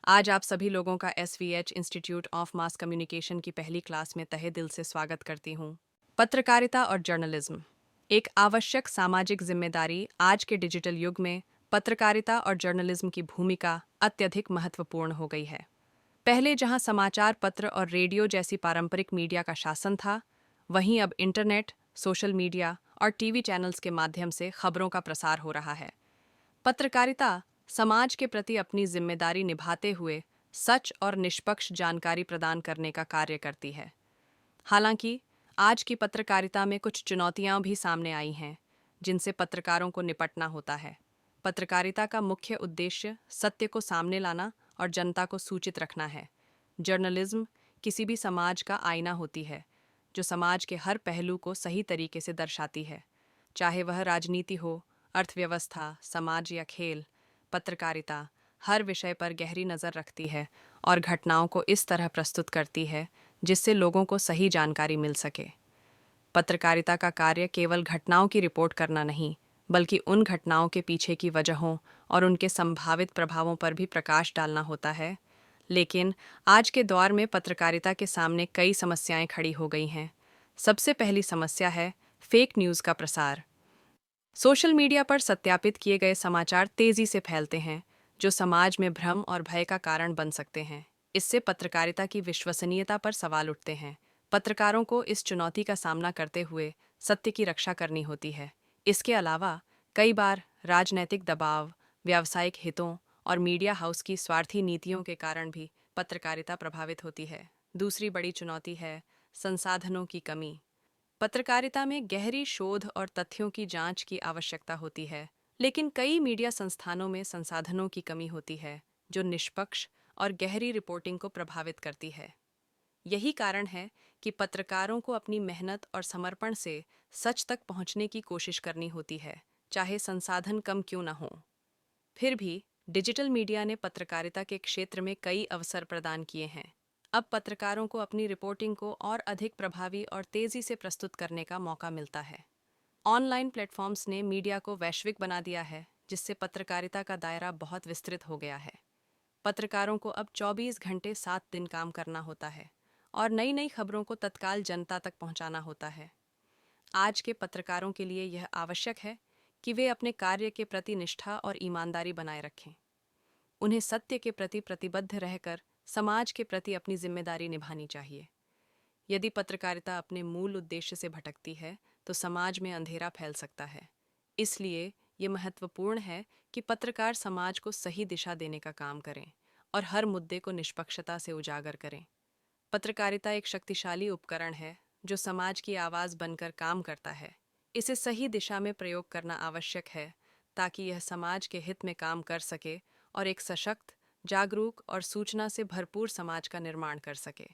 आज आप सभी लोगों का SVH institute of mass communication की पहली क्लास में तहे दिल से स्वागत करती हूँ। पत्रकारिता और जर्नलिज्म एक आवश्यक सामाजिक जिम्मेदारी। आज के डिजिटल युग में पत्रकारिता और जर्नलिज्म की भूमिका अत्यधिक महत्वपूर्ण हो गई है। पहले जहां समाचार पत्र और रेडियो जैसी पारंपरिक मीडिया का शासन था, वहीं अब इंटरनेट, सोशल मीडिया और टीवी चैनल्स के माध्यम से खबरों का प्रसार हो रहा है। पत्रकारिता समाज के प्रति अपनी जिम्मेदारी निभाते हुए सच और निष्पक्ष जानकारी प्रदान करने का कार्य करती है। हालांकि आज की पत्रकारिता में कुछ चुनौतियां भी सामने आई हैं, जिनसे पत्रकारों को निपटना होता है। पत्रकारिता का मुख्य उद्देश्य सत्य को सामने लाना और जनता को सूचित रखना है। जर्नलिज्म किसी भी समाज का आईना होती है, जो समाज के हर पहलू को सही तरीके से दर्शाती है, चाहे वह राजनीति हो, अर्थव्यवस्था, समाज या खेल। पत्रकारिता हर विषय पर गहरी नज़र रखती है और घटनाओं को इस तरह प्रस्तुत करती है जिससे लोगों को सही जानकारी मिल सके। पत्रकारिता का कार्य केवल घटनाओं की रिपोर्ट करना नहीं, बल्कि उन घटनाओं के पीछे की वजहों और उनके संभावित प्रभावों पर भी प्रकाश डालना होता है। लेकिन आज के दौर में पत्रकारिता के सामने कई समस्याएं खड़ी हो गई हैं। सबसे पहली समस्या है फेक न्यूज़ का प्रसार। सोशल मीडिया पर सत्यापित किए गए समाचार तेजी से फैलते हैं, जो समाज में भ्रम और भय का कारण बन सकते हैं। इससे पत्रकारिता की विश्वसनीयता पर सवाल उठते हैं। पत्रकारों को इस चुनौती का सामना करते हुए सत्य की रक्षा करनी होती है। इसके अलावा कई बार राजनैतिक दबाव, व्यावसायिक हितों और मीडिया हाउस की स्वार्थी नीतियों के कारण भी पत्रकारिता प्रभावित होती है। दूसरी बड़ी चुनौती है संसाधनों की कमी। पत्रकारिता में गहरी शोध और तथ्यों की जांच की आवश्यकता होती है, लेकिन कई मीडिया संस्थानों में संसाधनों की कमी होती है, जो निष्पक्ष और गहरी रिपोर्टिंग को प्रभावित करती है। यही कारण है कि पत्रकारों को अपनी मेहनत और समर्पण से सच तक पहुंचने की कोशिश करनी होती है, चाहे संसाधन कम क्यों न हो। फिर भी डिजिटल मीडिया ने पत्रकारिता के क्षेत्र में कई अवसर प्रदान किए हैं। अब पत्रकारों को अपनी रिपोर्टिंग को और अधिक प्रभावी और तेजी से प्रस्तुत करने का मौका मिलता है। ऑनलाइन प्लेटफॉर्म्स ने मीडिया को वैश्विक बना दिया है, जिससे पत्रकारिता का दायरा बहुत विस्तृत हो गया है। पत्रकारों को अब 24 घंटे 7 दिन काम करना होता है और नई नई खबरों को तत्काल जनता तक पहुंचाना होता है। आज के पत्रकारों के लिए यह आवश्यक है कि वे अपने कार्य के प्रति निष्ठा और ईमानदारी बनाए रखें। उन्हें सत्य के प्रति प्रतिबद्ध रहकर समाज के प्रति अपनी जिम्मेदारी निभानी चाहिए। यदि पत्रकारिता अपने मूल उद्देश्य से भटकती है, तो समाज में अंधेरा फैल सकता है। इसलिए ये महत्वपूर्ण है कि पत्रकार समाज को सही दिशा देने का काम करें और हर मुद्दे को निष्पक्षता से उजागर करें। पत्रकारिता एक शक्तिशाली उपकरण है जो समाज की आवाज़ बनकर काम करता है। इसे सही दिशा में प्रयोग करना आवश्यक है, ताकि यह समाज के हित में काम कर सके और एक सशक्त, जागरूक और सूचना से भरपूर समाज का निर्माण कर सके।